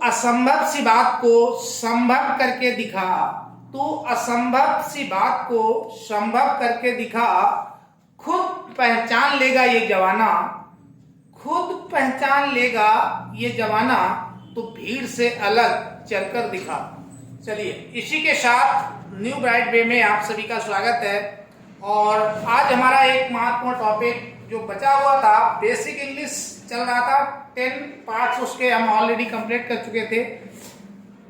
असंभव सी बात को संभव करके दिखा, तू असंभव सी बात को संभव करके दिखा, खुद पहचान लेगा ये जवाना, खुद पहचान लेगा ये जवाना, तो भीड़ से अलग चलकर दिखा। चलिए, इसी के साथ न्यू ब्राइट वे में आप सभी का स्वागत है। और आज हमारा एक महत्वपूर्ण टॉपिक जो बचा हुआ था, बेसिक इंग्लिश चल रहा था, 10 पार्ट्स उसके हम ऑलरेडी कंप्लीट कर चुके थे।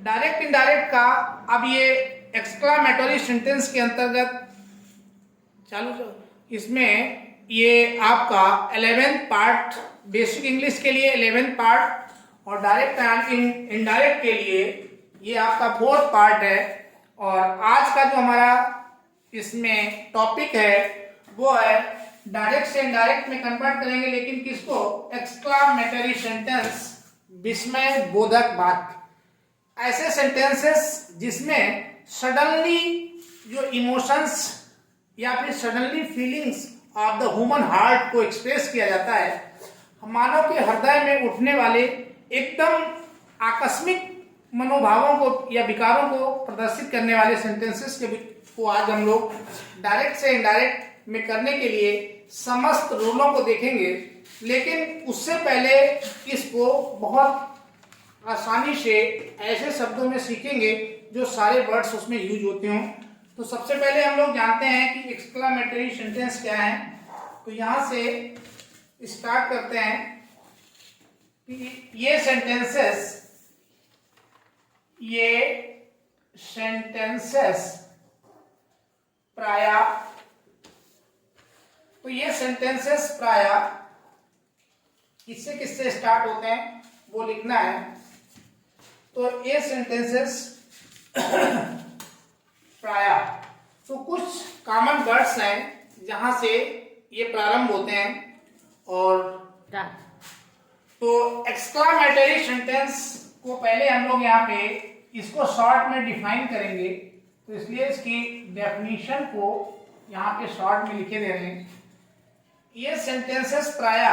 डायरेक्ट इनडायरेक्ट का अब ये एक्सक्लामेटरी सेंटेंस के अंतर्गत चालू, इसमें ये आपका 11th पार्ट, बेसिक इंग्लिश के लिए 11th पार्ट, और डायरेक्ट एंड इनडायरेक्ट के लिए ये आपका 4th पार्ट है। और आज का जो हमारा इसमें टॉपिक है वो है डायरेक्ट से इनडायरेक्ट में कन्वर्ट करेंगे, लेकिन किसको? एक्सक्लामेटरी सेंटेंस, विस्मय बोधक वाक्य, ऐसे सेंटेंसेस जिसमें सडनली जो इमोशंस या फिर suddenly feelings of the human heart को एक्सप्रेस किया जाता है, मानव के हृदय में उठने वाले एकदम आकस्मिक मनोभावों को या विकारों को प्रदर्शित करने वाले सेंटेंसेस को आज हम लोग डायरेक्ट से इनडायरेक्ट में करने के लिए समस्त रूलों को देखेंगे। लेकिन उससे पहले इसको बहुत आसानी से ऐसे शब्दों में सीखेंगे जो सारे वर्ड्स उसमें यूज होते हों। तो सबसे पहले हम लोग जानते हैं कि एक्सक्लामेटरी सेंटेंस क्या है। तो यहां से स्टार्ट करते हैं कि ये सेंटेंसेस प्राय किससे स्टार्ट होते हैं वो लिखना है। तो ये सेंटेंसेस प्राय तो कुछ कॉमन वर्ड्स हैं जहां से ये प्रारंभ होते हैं। और तो एक्सक्लामेटरी सेंटेंस को पहले हम लोग यहाँ पे इसको शॉर्ट में डिफाइन करेंगे, तो इसलिए इसकी डेफिनेशन को यहाँ पे शॉर्ट में लिखे दे रहे हैं। ये सेंटेंसेस प्राय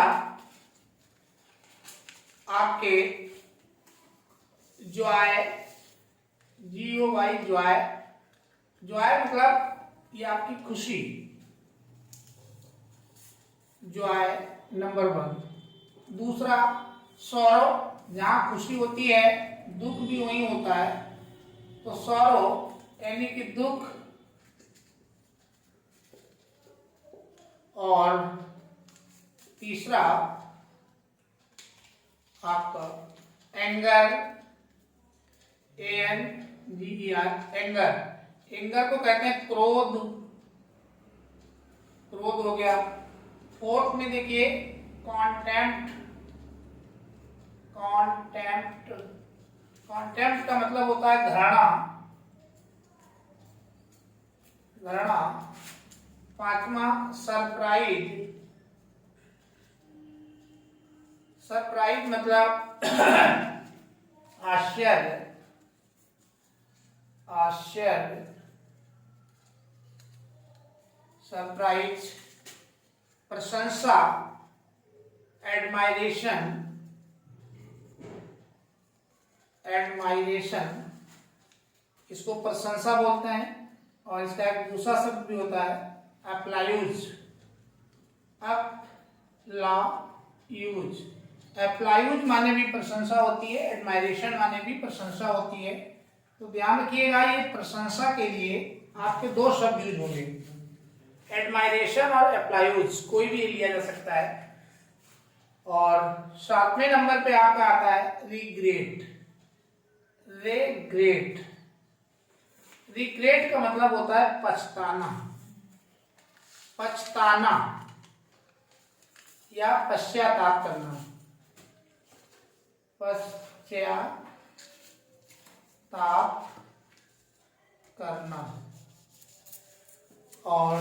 आपके जॉय, GOY, जॉय मतलब ये आपकी खुशी, जॉय नंबर 1। दूसरा सौरव, जहां खुशी होती है दुख भी वहीं होता है, तो सौरव यानी कि दुख। और तीसरा आपका एंगर, ANGER, एंगर को कहते हैं क्रोध, क्रोध हो गया। फोर्थ में देखिए कॉन्टेम्प्ट, कॉन्टेम्प्ट का मतलब होता है घृणा, घृणा। पांचवा सरप्राइज, सरप्राइज मतलब आश्चर्य, आश्चर्य, सरप्राइज। प्रशंसा, एडमायरेशन, एडमायरेशन, इसको प्रशंसा बोलते हैं। और इसका एक दूसरा शब्द भी होता है अप्लायूज, अप्लायूज माने भी प्रशंसा होती है, एडमायरेशन माने भी प्रशंसा होती है। तो ध्यान रखिएगा, ये प्रशंसा के लिए आपके 2 शब्द यूज होंगे, एडमायरेशन और अप्लायूज, कोई भी लिया जा सकता है। और 7वें नंबर पे आपका आता है रिग्रेट, रिग्रेट, रिग्रेट का मतलब होता है पछताना, पछताना या पश्चाताप करना, पश्चाताप करना। और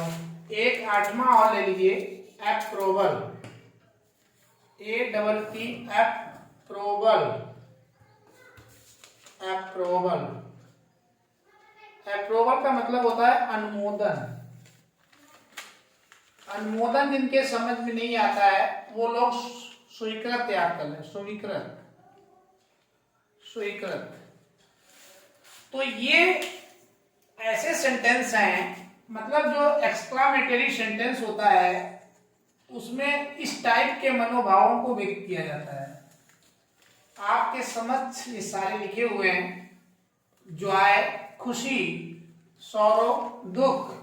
एक 8वां और ले लीजिए approval, APP, approval, approval, approval का मतलब होता है अनुमोदन। अनुमोदन जिनके समझ में नहीं आता है वो लोग स्वीकृत याद कर लें, स्वीकृत, स्वीकृत। तो ये ऐसे सेंटेंस हैं, मतलब जो एक्सक्लामेटरी सेंटेंस होता है उसमें इस टाइप के मनोभावों को व्यक्त किया जाता है। आपके समक्ष ये सारे लिखे हुए हैं। जॉय खुशी, सौरो दुख,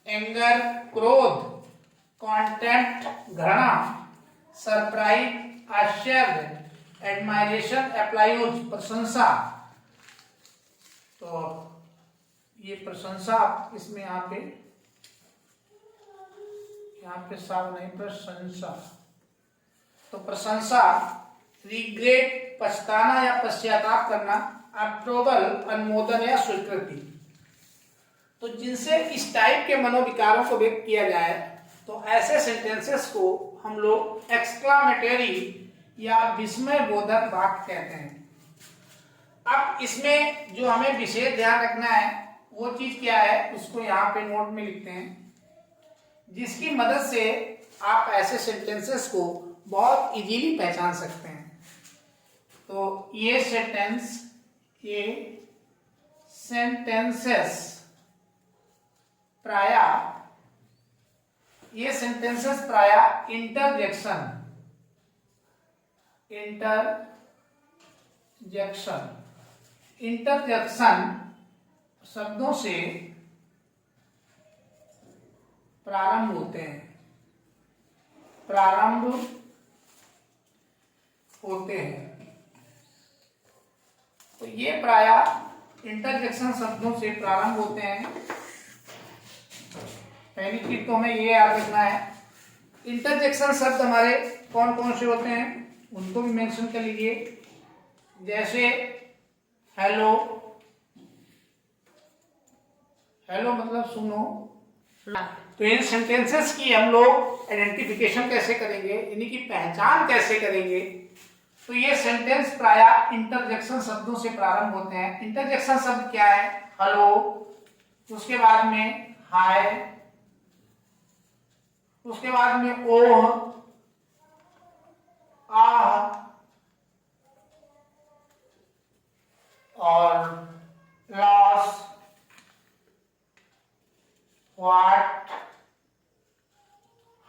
एंगर क्रोध, कॉन्टेम्प्ट घृणा, सरप्राइज आश्चर्य, एडमायरेशन अप्लाइज प्रशंसा। तो ये प्रशंसा इसमें यहाँ पे साफ नहीं, प्रशंसा। तो प्रशंसा, रिग्रेट पछताना या पश्चाताप करना, अप्रूवल अनुमोदन या स्वीकृति। तो जिनसे इस टाइप के मनोविकारों को व्यक्त किया जाए तो ऐसे सेंटेंसेस को हम लोग एक्सक्लामेटरी या विस्मय बोधक वाक्य कहते हैं। अब इसमें जो हमें विशेष ध्यान रखना है वो चीज क्या है, उसको यहाँ पे नोट में लिखते हैं, जिसकी मदद से आप ऐसे सेंटेंसेस को बहुत इजीली पहचान सकते हैं। तो ये सेंटेंसेस प्रायः इंटरजेक्शन शब्दों से प्रारंभ होते हैं। तो ये प्रायः इंटरजेक्शन शब्दों से प्रारंभ होते हैं। पहली चीज तो हमें ये याद रखना है, इंटरजेक्शन शब्द हमारे कौन कौन से होते हैं उनको भी मेंशन कर लीजिए। जैसे हेलो मतलब सुनो। तो इन सेंटेंसेस की हम लोग आइडेंटिफिकेशन कैसे करेंगे, इन्हीं की पहचान कैसे करेंगे। तो ये सेंटेंस प्रायः इंटरजेक्शन शब्दों से प्रारंभ होते हैं। इंटरजेक्शन शब्द क्या है, हेलो, उसके बाद में हाय, उसके बाद में ओह, आह और लॉस, व्हाट,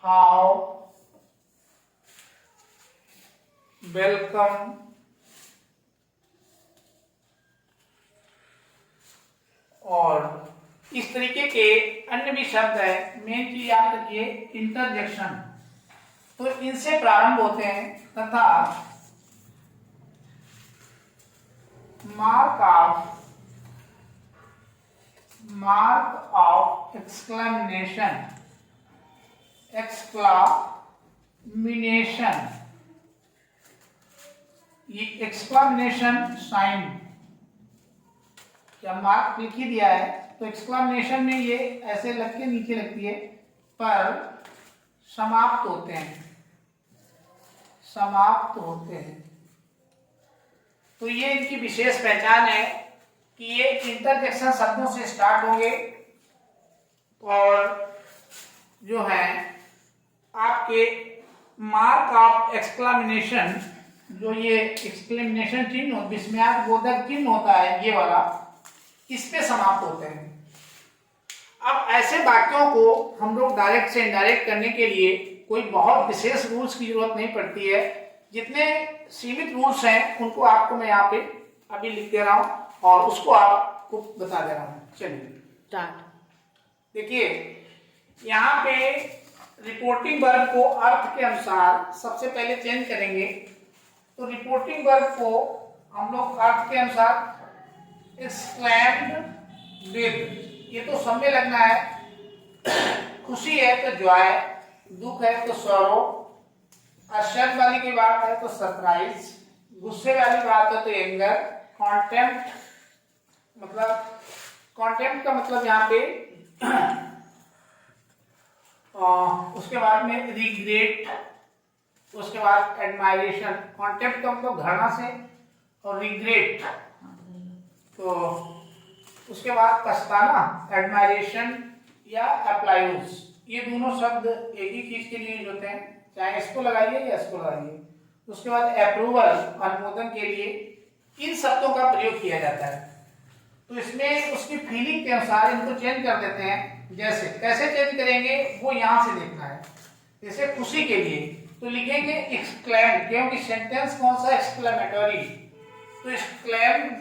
हाउ, वेलकम, और इस तरीके के अन्य भी शब्द है। मेन चीज याद रखिए इंटरजेक्शन, तो इनसे प्रारंभ होते हैं तथा मार्क ऑफ एक्सक्लेमेशन ये एक्सक्लेमेशन साइन क्या मार्क लिख ही दिया है, तो एक्सक्लेमेशन में ये ऐसे लग के नीचे लगती है, पर समाप्त होते हैं। तो ये इनकी विशेष पहचान है कि ये इंटरजेक्शन शब्दों से स्टार्ट होंगे और जो है आपके मार्क ऑफ एक्सक्लेमेशन, जो ये एक्सक्लेमेशन चिन्ह विस्मयादिबोधक चिन्ह होता है ये वाला, इस पे समाप्त होते हैं। अब ऐसे वाक्यों को हम लोग डायरेक्ट से इनडायरेक्ट करने के लिए कोई बहुत विशेष रूल्स की जरूरत नहीं पड़ती है। जितने सीमित रूल्स हैं उनको आपको मैं यहाँ पे अभी लिख दे रहा हूँ और उसको आपको बता दे रहा हूँ। चलिए देखिए, यहाँ पे रिपोर्टिंग वर्ब को अर्थ के अनुसार सबसे पहले चेंज करेंगे। तो रिपोर्टिंग वर्ब को हम लोग अर्थ के अनुसार एक्सक्लेम्ड विद, ये तो सब में लगना है। खुशी है तो जॉय, दुख है तो सॉरो, आश्चर्य वाली की बात है तो सरप्राइज, गुस्से वाली बात है तो एंगर, कॉन्टेम्प्ट का मतलब यहाँ पे उसके बाद में रिग्रेट, उसके बाद एडमायरेशन। कॉन्टेम्प्ट का मतलब घृणा से और रिग्रेट, तो उसके बाद पछताना, एडमायरेशन या अप्लाइज। ये दोनों शब्द एक ही चीज के लिए होते हैं, चाहे इसको लगाइए या इसको लगाइए। उसके बाद अप्रूवल अनुमोदन के लिए, इन शब्दों का प्रयोग किया जाता है। तो इसमें उसकी फीलिंग के अनुसार इनको चेंज कर देते हैं। जैसे कैसे चेंज करेंगे वो यहां से देखना है। जैसे खुशी के लिए तो लिखेंगे एक्सक्लेम्ड, क्योंकि सेंटेंस कौन सा एक्सक्लेमेटरी, तो एक्सक्लेम्ड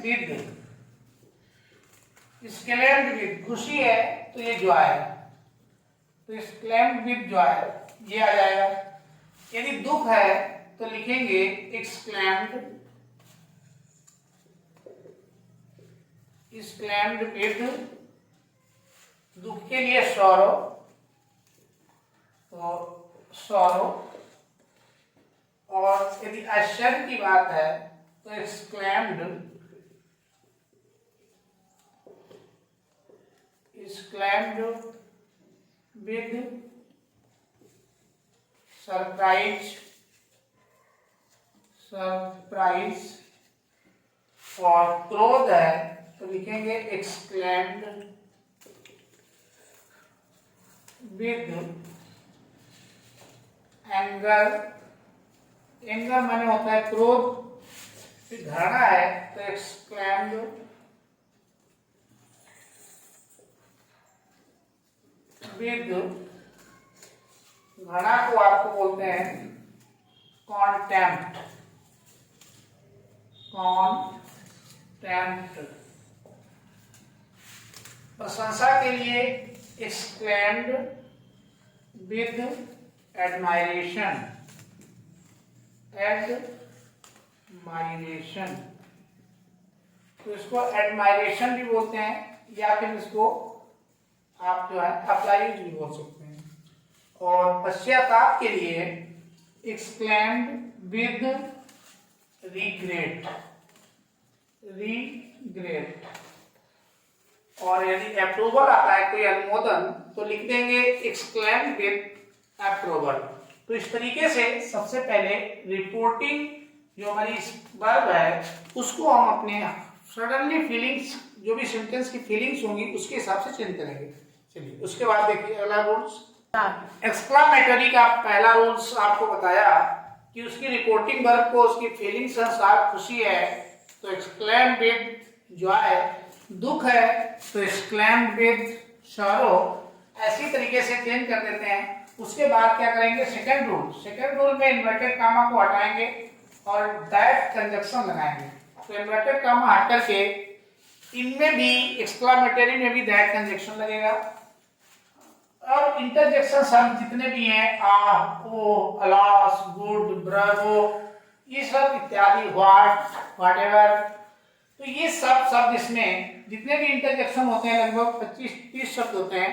विद खुशी है तो ये जॉय, तो एक्सक्लेम्ड विद जॉय ये आ जाएगा। यदि दुख है तो लिखेंगे एक्सक्लेम्ड विद, दुख के लिए सॉरो, तो सॉरो। और यदि आश्चर्य की बात है तो एक्सक्लेम्ड विद सरप्राइज। और क्रोध है तो लिखेंगे एक्सक्लेम्ड विद एंगर। एंगर माने होता है क्रोध। फिर घृणा है तो एक्सक्लेम्ड विद, घृणा को आपको बोलते हैं कॉन्टेम्प्ट। प्रशंसा के लिए एक्सक्लेम्ड विद एडमायरेशन। तो इसको एडमायरेशन भी बोलते हैं, या फिर इसको आप जो है अप्लाइज भी बोल सकते हैं। और पश्चाताप के लिए एक्सक्लेम्ड विद रिग्रेट। और यदि अप्रूवल आता है कोई अनुमोदन तो लिख देंगे एक्सक्लेम्ड विद अप्रूवल। तो इस तरीके से सबसे पहले रिपोर्टिंग जो हमारी वर्ब है उसको हम अपने सडनली फीलिंग्स, जो भी सेंटेंस की फीलिंग्स होंगी उसके हिसाब से चेंज करेंगे। चलिए उसके बाद देखिए अगला रूल्स। एक्सक्लामेटरी का पहला रूल्स आपको बताया कि उसकी रिपोर्टिंग वर्ब को उसकी फीलिंग्स अनुसार खुशी है तो एक्सक्लेम विद जॉय, दुख है तो एक्सक्लेम विद सॉरो। ऐसी तरीके से चेंज कर देते हैं। उसके बाद क्या करेंगे, सेकंड रूल में इन्वर्टेड कामा को हटाएंगे और दैट कंजक्शन लगाएंगे। तो इन्वर्टेड कामा हट करके इनमें भी एक्सक्लामेटरी में भी दैट कंजक्शन लगेगा। और इंटरजेक्शन शब्द जितने भी हैं ओ, अलास, गुड, ब्रावो, ये सब इत्यादि, व्हाटएवर, तो ये सब शब्द इसमें जितने भी इंटरजेक्शन होते हैं लगभग 25-30 शब्द होते हैं।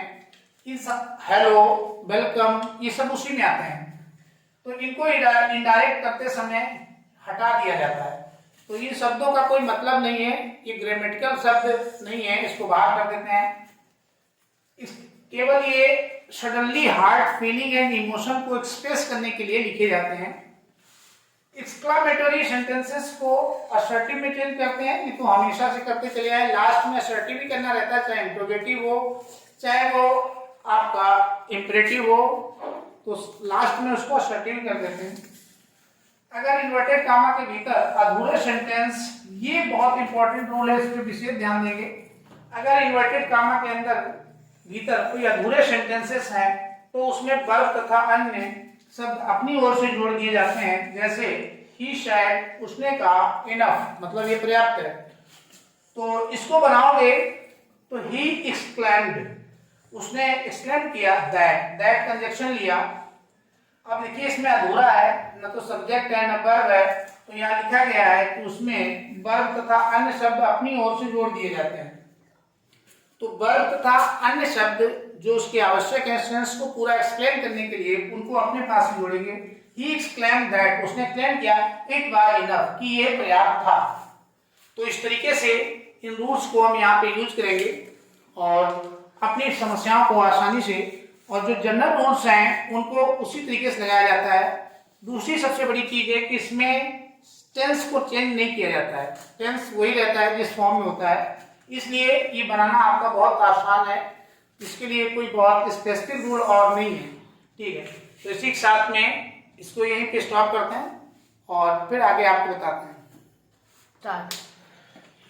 हेलो, वेलकम, ये सब उसी में आते हैं। तो इनको इनडायरेक्ट करते समय हटा दिया जाता है। तो इन शब्दों का कोई मतलब नहीं है, ये ग्रामेटिकल शब्द नहीं है, इसको बाहर कर देते हैं। केवल ये suddenly heart feeling and emotion को एक्सप्रेस करने के लिए लिखे जाते हैं। एक्सक्लामेटरी सेंटेंसेस को असर्टिव में चेंज करते हैं, ये तो हमेशा से करते चले आए। लास्ट में असर्टिव ही करना रहता है, चाहे इंट्रोगेटिव हो चाहे वो आपका इंपरेटिव हो, तो लास्ट में उसको असर्टिव कर देते हैं। अगर इन्वर्टेड कामा के भीतर अधूरे सेंटेंस, ये बहुत इंपॉर्टेंट रूल है, इस पर विशेष ध्यान देंगे। अगर इन्वर्टेड कामा के अंदर भीतर कोई अधूरे सेंटेंसेस हैं तो उसमें वर्ब तथा अन्य शब्द अपनी ओर से जोड़ दिए जाते हैं। जैसे ही शायद, उसने कहा, इनफ मतलब ये पर्याप्त है। तो इसको बनाओगे तो ही एक्सक्लेम्ड, उसने एक्सक्लेम किया, दैट कंजक्शन लिया। अब देखिए इसमें अधूरा है, न तो सब्जेक्ट है न वर्ब है, तो यहाँ लिखा गया है कि उसमें वर्ब तथा अन्य शब्द अपनी ओर से जोड़ दिए जाते हैं। तो वर्ब तथा अन्य शब्द जो उसके आवश्यक है सेंस को पूरा एक्सप्लेन करने के लिए, उनको अपने पास ही जोड़ेंगे। ही एक्सक्लेम्ड दैट, उसने क्लेम किया, इट वाज इनफ, कि ये पर्याप्त था। तो इस तरीके से इन रूल्स को हम यहाँ पे यूज करेंगे और अपनी समस्याओं को आसानी से, और जो जनरल रूल्स हैं उनको उसी तरीके से लगाया जाता है। दूसरी सबसे बड़ी चीज है कि इसमें टेंस को चेंज नहीं किया जाता है, टेंस वही रहता है जिस फॉर्म में होता है, इसलिए ये बनाना आपका बहुत आसान है। इसके लिए कोई बहुत स्पेसिफिक रूल और नहीं है, ठीक है। तो इसी के साथ में इसको यहीं पे स्टॉप करते हैं और फिर आगे आपको बताते हैं।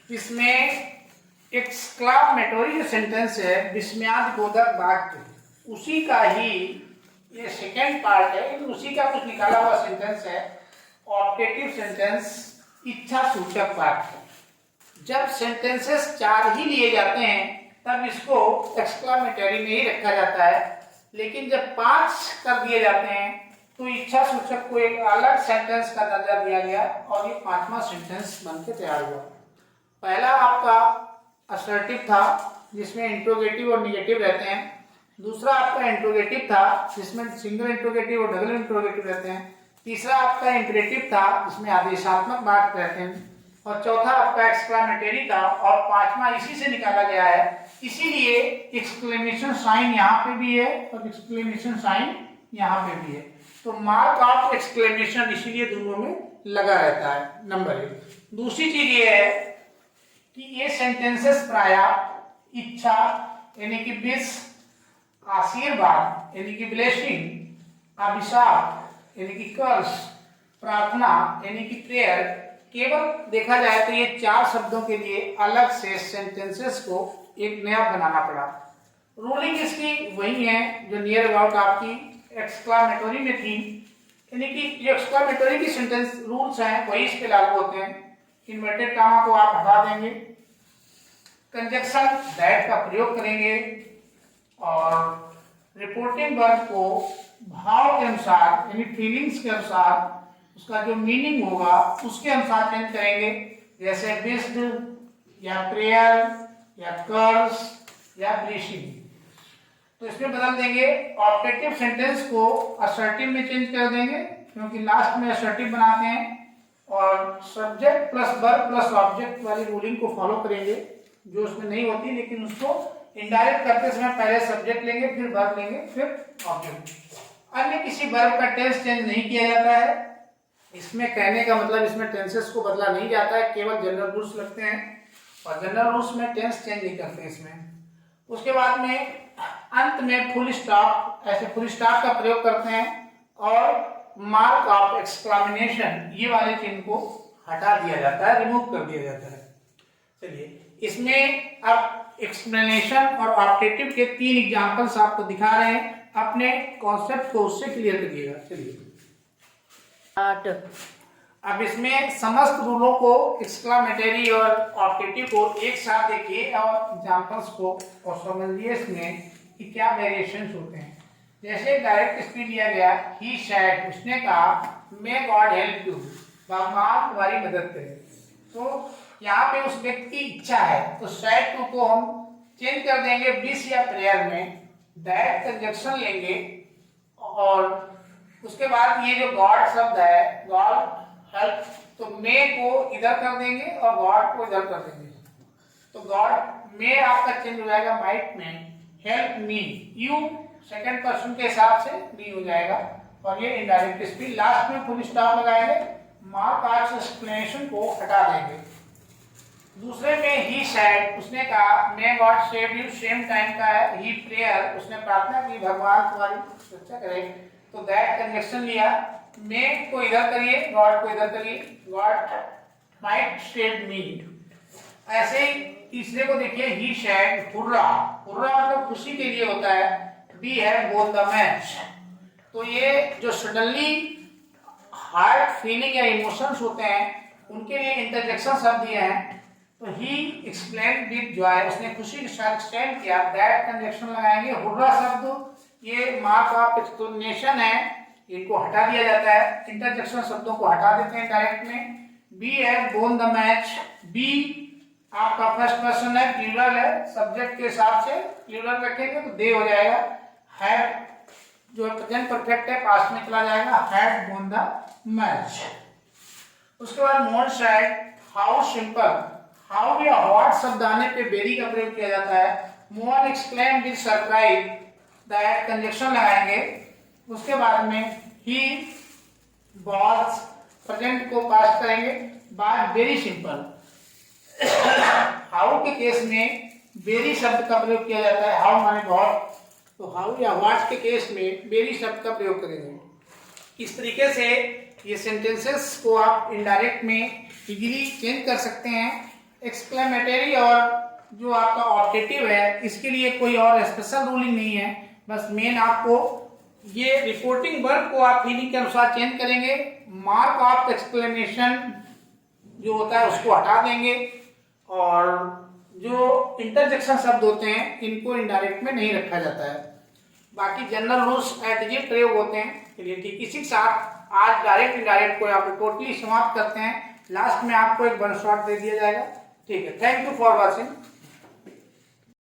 इसमें एक्सक्लामेटोरी जो सेंटेंस है विस्मयादिबोधक वाक्य, उसी का ही ये सेकेंड पार्ट है, उसी का कुछ निकाला हुआ सेंटेंस है। ऑप्टेटिव सेंटेंस, इच्छा सूचक वाक्य। जब सेंटेंसेस 4 ही लिए जाते हैं तब इसको एक्सक्लामेटरी में ही रखा जाता है, लेकिन जब 5 कर दिए जाते हैं तो इच्छा सूचक को एक अलग सेंटेंस का दर्जा दिया गया और ये 5वां सेंटेंस बनके तैयार हुआ। पहला आपका असर्टिव था जिसमें इंट्रोगेटिव और निगेटिव रहते हैं। दूसरा आपका इंट्रोगेटिव था जिसमें सिंगल इंट्रोगेटिव और डबल इंट्रोगेटिव रहते हैं। तीसरा आपका इंपरेटिव था जिसमें आदेशात्मक वाक्य रहते हैं। और चौथा आपका एक्सक्लामेटरी था और 5वां इसी से निकाला गया है। इसीलिए एक्सक्लेमेशन साइन यहाँ पे भी है और एक्सक्लेमेशन साइन यहाँ पे भी है। तो मार्क ऑफ एक्सक्लेमेशन इसीलिए दोनों में लगा रहता है, नंबर 1। दूसरी चीज ये है कि ये सेंटेंसेस प्रायः इच्छा यानी कि विश, आशीर्वाद यानी कि ब्लेसिंग, अभिशाप यानी कि कर्स, प्रार्थना यानी कि प्रेयर, केवल देखा जाए तो ये 4 शब्दों के लिए अलग से सेंटेंसेस को एक नया बनाना पड़ा। रूलिंग इसकी वही है जो नियर अबाउट आपकी एक्सक्लामेटरी में थी, यानी कि जो एक्सक्लामेटरी की सेंटेंस रूल्स हैं वही इस पे लागू होते हैं। इन्वर्टेड कामा को आप हटा देंगे, कंजक्शन दैट का प्रयोग करेंगे और रिपोर्टिंग वर्ब को भाव के अनुसार यानी फीलिंग्स के अनुसार उसका जो मीनिंग होगा उसके अनुसार चेंज करेंगे, जैसे विश्ड या प्रेयर या कर्स या ब्लेसिंग। तो इसमें बदल देंगे। ऑप्टेटिव सेंटेंस को असर्टिव में चेंज कर देंगे क्योंकि लास्ट में असर्टिव बनाते हैं, और subject plus verb plus object वाली रूलिंग को फॉलो करेंगे जो उसमें नहीं होती, लेकिन उसको इनडायरेक्ट करते समय पहले सब्जेक्ट लेंगे, फिर वर्ब लेंगे, फिर ऑब्जेक्ट। अन्य किसी वर्ब का टेंस चेंज नहीं किया जाता है। इसमें कहने का मतलब इसमें टेंसेस को बदला नहीं जाता है, केवल जनरल रूल्स लगते हैं और जनरल रूल्स में टेंस चेंज नहीं करते इसमें। उसके बाद में अंत में फुल स्टॉप, ऐसे फुल स्टॉप का प्रयोग करते हैं और मार्क ऑफ एक्सक्लामेशन ये वाले चिन्ह को हटा दिया जाता है, रिमूव कर दिया जाता है। चलिए इसमें अब एक्सप्लेनेशन और ऑप्टेटिव के 3 एग्जांपल्स आपको दिखा रहे हैं, अपने कॉन्सेप्ट को उससे क्लियर करिएगा। चलिए अब इसमें समस्त रूलों को एक्सक्लामेटरी और ऑप्टेटिव को एक साथ देखिए और एग्जांपल्स को और समझिए इसमें कि क्या वेरिएशंस होते हैं। जैसे डायरेक्ट स्पीच लिया गया, ही सेड, उसने कहा, मे गॉड हेल्प यू, भगवान तुम्हारी मदद करे। तो यहाँ पे उस व्यक्ति की इच्छा है तो सेड टू को हम चेंज कर देंगे विश या प्रेयर में, दैट कंजक्शन लेंगे और उसके बाद ये जो गॉड शब्द है, गॉड हेल्प, तो मे को इधर कर देंगे और गॉड को इधर कर देंगे। तो गॉड मे आपका चेंज हो जाएगा माइट में, help me, you second person के हिसाब से बी हो जाएगा और ये इनडायरेक्ट स्पीच। लास्ट में फुल स्टॉप लगाएंगे, मार्क ऑफ एक्सप्लेनेशन को हटा देंगे। दूसरे में ही सेड, उसने कहा, may God save you, same time का है। ही प्रेयर, उसने प्रार्थना की भगवान तुम्हारी रक्षा करे, तो दैट कंजक्शन लिया, मे को इधर करिए, गॉड को इधर करिए, गॉड माइट सेव मी। ऐसे ही तीसरे को देखिए, ही सेड, हुर्रा, हुर्रा मतलब खुशी के लिए होता है, बी है बोल द मैच। तो ये जो सडनली हार्ट फीलिंग या इमोशंस होते हैं उनके लिए इंटरजेक्शन शब्द दिए हैं। तो ही एक्सप्लेन विद जॉय, उसने खुशी के साथ एक्सप्लेन किया, दैट कंजक्शन लगाएंगे। हुर्रा शब्द ये मार्क ऑफ एक्सप्लेनेशन है, इनको हटा दिया जाता है, इंटरजेक्शन शब्दों को हटा देते हैं डायरेक्ट में। बी है बोन द मैच, बी आपका फर्स्ट पर्सन है, प्लूरल है, सब्जेक्ट के हिसाब से प्लूरल रखेंगे तो दे हो जाएगा। हैड जो प्रेजेंट परफेक्ट है पास्ट में चला जाएगा, हैड बोन द मैच। उसके बाद Mohan said, how simple, how या व्हाट शब्द आने पे वेरी का प्रयोग किया जाता है। Mohan exclaim with surprise, that conjunction लगाएंगे। उसके बाद में ही वाज, प्रेजेंट को पास्ट करेंगे, बाद वेरी सिंपल। हाउ के केस में वेरी शब्द का प्रयोग किया जाता है, हाउ माने बहुत, तो हाउ या व्हाट के केस में वेरी शब्द का प्रयोग करेंगे। इस तरीके से ये सेंटेंसेस को आप इनडायरेक्ट में इजीली चेंज कर सकते हैं एक्सक्लेमेटरी और जो आपका ऑप्टेटिव है इसके लिए कोई और स्पेशल रूलिंग नहीं है। बस मेन आपको ये रिपोर्टिंग वर्ब को आप फीलिंग के अनुसार चेंज करेंगे, मार्क ऑफ एक्सक्लेमेशन जो होता है उसको हटा देंगे, और जो इंटरजेक्शन शब्द होते हैं इनको इनडायरेक्ट में नहीं रखा जाता है। बाकी जनरल रूल्स एट ये प्रयोग होते हैं। चलिए ठीक, इसी के साथ आज डायरेक्ट इनडायरेक्ट को आप टोटली समाप्त करते हैं। लास्ट में आपको एक वन शॉट दे दिया जाएगा। ठीक है, थैंक यू फॉर वॉचिंग।